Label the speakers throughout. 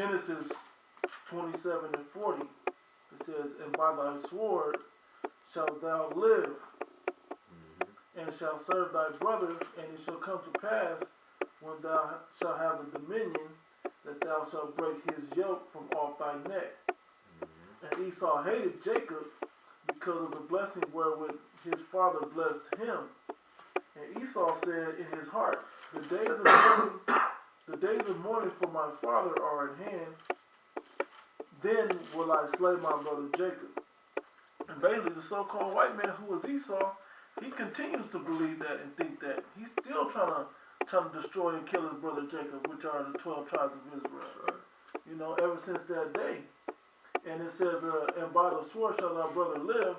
Speaker 1: Genesis 27 and 40, it says, "And by thy sword shalt thou live, and shalt serve thy brother, and it shall come to pass, when thou shalt have the dominion, that thou shalt break his yoke from off thy neck." And Esau hated Jacob because of the blessing wherewith his father blessed him. And Esau said in his heart, the days of mourning for my father are at hand. Then will I slay my brother Jacob. And basically, the so-called white man who was Esau, he continues to believe that and think that. He's still trying to destroy and kill his brother Jacob, which are the 12 tribes of Israel. You know, ever since that day. And it says, "And by the sword shall thy brother live."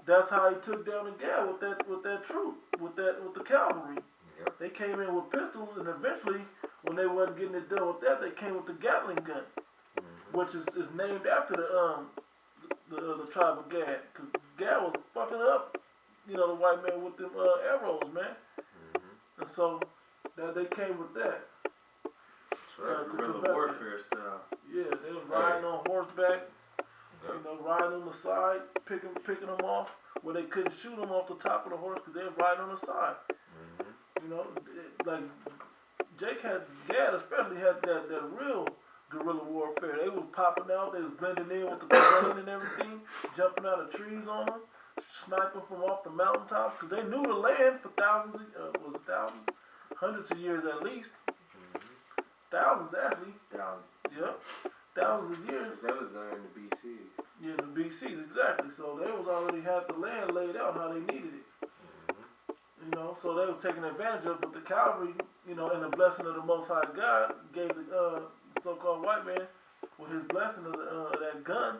Speaker 1: That's how he took down the Gad with that troop, with the cavalry. Yep. They came in with pistols, and eventually, when they wasn't getting it done with that, they came with the Gatling gun, which is named after the tribe of Gad, because Gad was fucking up, you know, the white man with them arrows, man. And so that they came with that.
Speaker 2: So guerrilla warfare style.
Speaker 1: Yeah, they was riding on horseback. You know, riding on the side, picking them off where they couldn't shoot them off the top of the horse because they were riding on the side. You know, like Gad especially had that real guerrilla warfare. They was popping out, they was blending in with the terrain and everything, jumping out of trees on them, sniping from off the mountaintops because they knew the land for hundreds of years at least. Thousands actually. Yep. Thousands of years.
Speaker 2: That was in the BCs.
Speaker 1: Yeah, the BCs, exactly. So they was already had the land laid out how they needed it. You know, so they was taking advantage of it. But the cavalry, you know, and the blessing of the Most High God gave the so-called white man, with his blessing of that gun,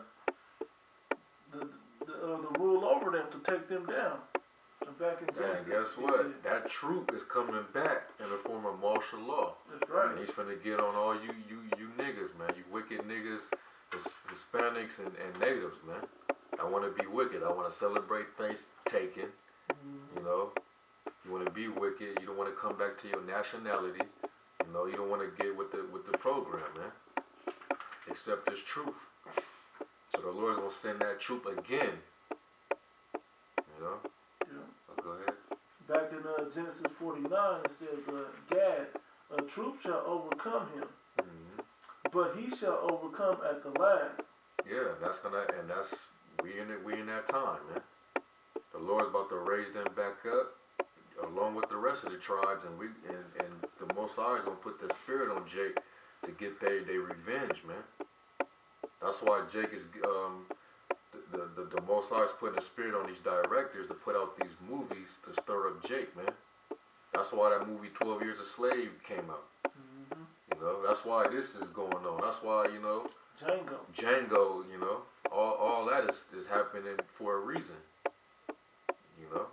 Speaker 1: the rule over them to take them down. And back in Genesis.
Speaker 3: And guess what? That troop is coming back in the form of martial law.
Speaker 1: That's right.
Speaker 3: And he's finna get on all you niggas, man. You wicked niggas, Hispanics and natives, man. I want to be wicked. I want to celebrate Thanksgiving. You know, you want to be wicked. You don't want to come back to your nationality. You know, you don't want to get with the program, man. Accept this truth. So the Lord's gonna send that troop again. You know. Go ahead.
Speaker 1: Back in Genesis 49, it says, "Gad, a troop shall overcome him, but he shall overcome at the last."
Speaker 3: Yeah, we in that time, man. The Lord's about to raise them back up, along with the rest of the tribes, and the Most High is gonna put the spirit on Jake to get their revenge, man. That's why Jake is the Most High is putting a spirit on these directors to put out these movies to stir up Jake, man. That's why that movie 12 Years a Slave came out. You know, that's why this is going on. That's why, you know, Django, you know, all that is happening for a reason. You know,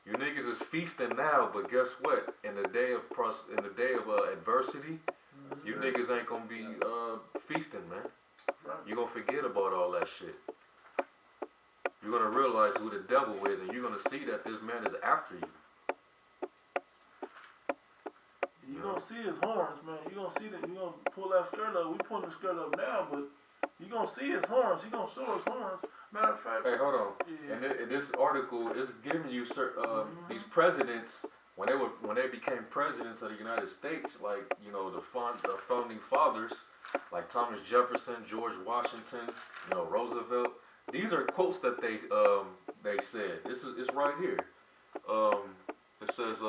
Speaker 3: you niggas is feasting now, but guess what? In the day of adversity, you niggas ain't gonna be feasting, man. You're going to forget about all that shit. You're going to realize who the devil is, and you're going to see that this man is after you.
Speaker 1: You're going to see his horns, man. You're going to see that. You're going to pull that skirt up. We pulling the skirt up now, but you're going to see his horns. He's going to show his horns. Matter of fact.
Speaker 3: Hey, hold on. Yeah. And this article is giving you these presidents, when they became presidents of the United States, like, you know, the founding fathers, like Thomas Jefferson, George Washington, you know, Roosevelt. These are quotes that they said. It's right here. It says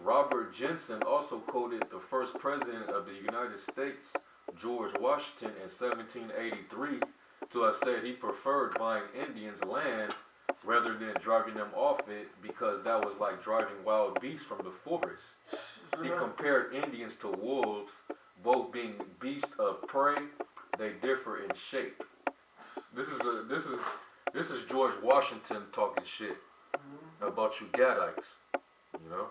Speaker 3: Robert Jensen also quoted the first president of the United States, George Washington, in 1783, to have said he preferred buying Indians' land rather than driving them off it because that was like driving wild beasts from the forest. He compared Indians to wolves. Both being beasts of prey, they differ in shape. This is George Washington talking shit about you Gadites, you know.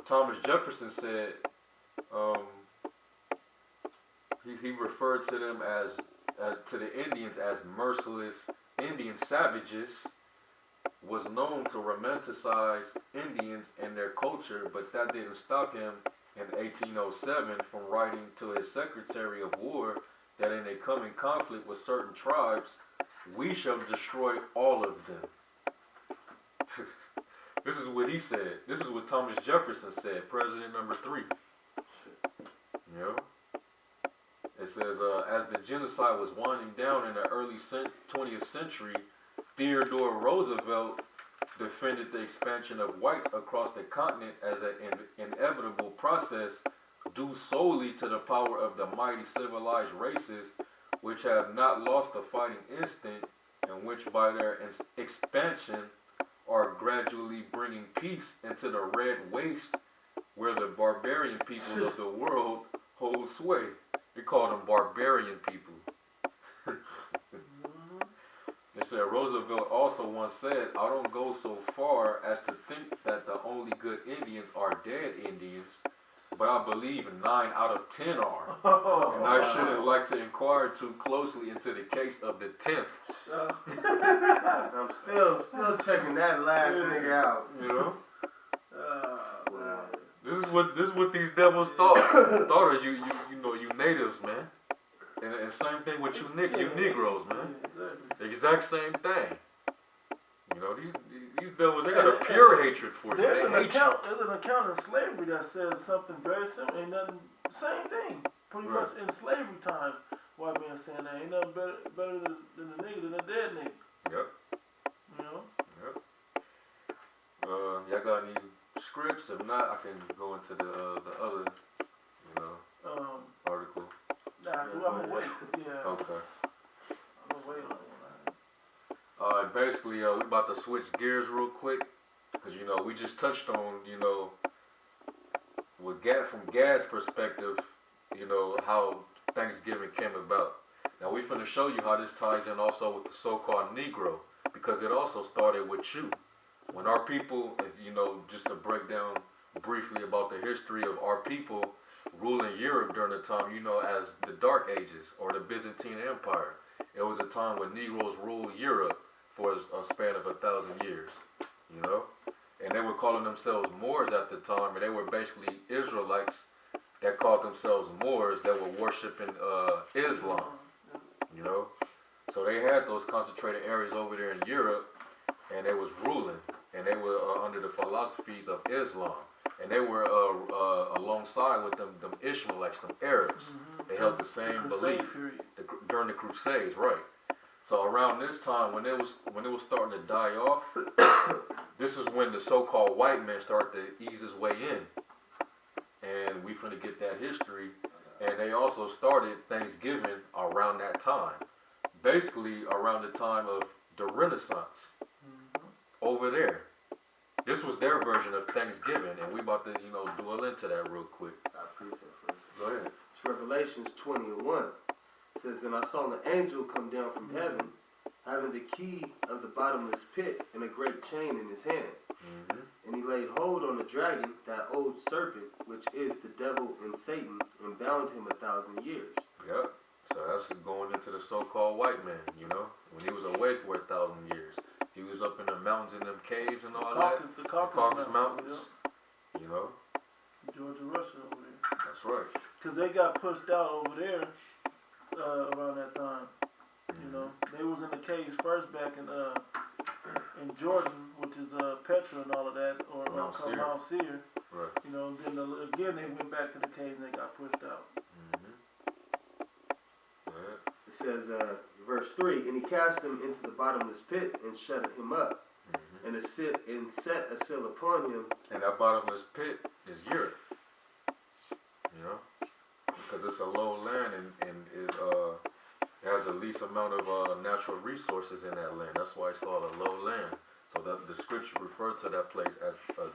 Speaker 3: Thomas Jefferson said he referred to them as to the Indians as merciless Indian savages, was known to romanticize Indians and their culture, but that didn't stop him in 1807 from writing to his Secretary of War that in a coming conflict with certain tribes, we shall destroy all of them. This is what he said. This is what Thomas Jefferson said, President number 3. You know? It says, as the genocide was winding down in the early 20th century, Theodore Roosevelt defended the expansion of whites across the continent as an inevitable process due solely to the power of the mighty civilized races which have not lost the fighting instinct and which by their expansion are gradually bringing peace into the red waste where the barbarian peoples of the world hold sway. They call them barbarian people. It said Roosevelt also once said, I don't go so far as to think that the only good Indians are dead Indians, but I believe 9 out of 10 are. And I shouldn't like to inquire too closely into the case of the 10th.
Speaker 2: I'm still checking that last nigga out.
Speaker 3: You know? This is what these devils thought of you know, you natives, man. And same thing with you Negroes, man. The exact same thing. You know, these devils, they got a pure hatred for you.
Speaker 1: There's an account in slavery that says something very similar. Ain't nothing, same thing. Pretty much in slavery times, white man saying that ain't nothing better than the nigga than a dead nigga.
Speaker 3: Yep.
Speaker 1: You know?
Speaker 3: Yep. Y'all got any scripts? If not, I can go into the other, you know, article.
Speaker 1: Nah, I'm gonna wait. Yeah.
Speaker 3: Okay.
Speaker 1: I'm gonna wait on it.
Speaker 3: Basically, we about to switch gears real quick, because, you know, we just touched on, you know, from Gad's perspective, you know, how Thanksgiving came about. Now, we finna show you how this ties in also with the so-called Negro, because it also started with you. When our people, you know, just to break down briefly about the history of our people ruling Europe during the time, you know, as the Dark Ages or the Byzantine Empire. It was a time when Negroes ruled Europe for a span of 1,000 years, you know? And they were calling themselves Moors at the time, and they were basically Israelites that called themselves Moors that were worshiping Islam, you know? So they had those concentrated areas over there in Europe, and they was ruling, and they were under the philosophies of Islam. And they were alongside with them Ishmaelites, them Arabs. They held the same belief during the Crusades, right? So around this time, when it was starting to die off, this is when the so-called white man started to ease his way in, and we finna get that history. And they also started Thanksgiving around that time, basically around the time of the Renaissance over there. This was their version of Thanksgiving, and we about to, you know, dwell into that real quick.
Speaker 2: I appreciate it.
Speaker 3: Go ahead.
Speaker 2: It's Revelations 20:1. It says, and I saw an angel come down from heaven, having the key of the bottomless pit and a great chain in his hand. And he laid hold on the dragon, that old serpent, which is the devil and Satan, and bound him 1,000 years.
Speaker 3: Yep. So that's going into the so-called white man, you know, when he was away for 1,000 years. He was up in the mountains, in them caves and all that.
Speaker 1: The
Speaker 3: Caucasus Mountains.
Speaker 1: Yeah.
Speaker 3: You know?
Speaker 1: Georgia, Russia over there.
Speaker 3: That's right.
Speaker 1: Because they got pushed out over there around that time. You know, they was in the caves first back in Jordan, which is Petra and all of that, or Mount Seir.
Speaker 3: Right.
Speaker 1: You know, then again they went back to the caves and they got pushed out.
Speaker 2: It says, verse 3, and he cast him into the bottomless pit and shut him up, and set a seal upon him.
Speaker 3: And that bottomless pit is Europe, you know, because it's a low land and it has the least amount of natural resources in that land. That's why it's called a low land. So that the scripture referred to that place as a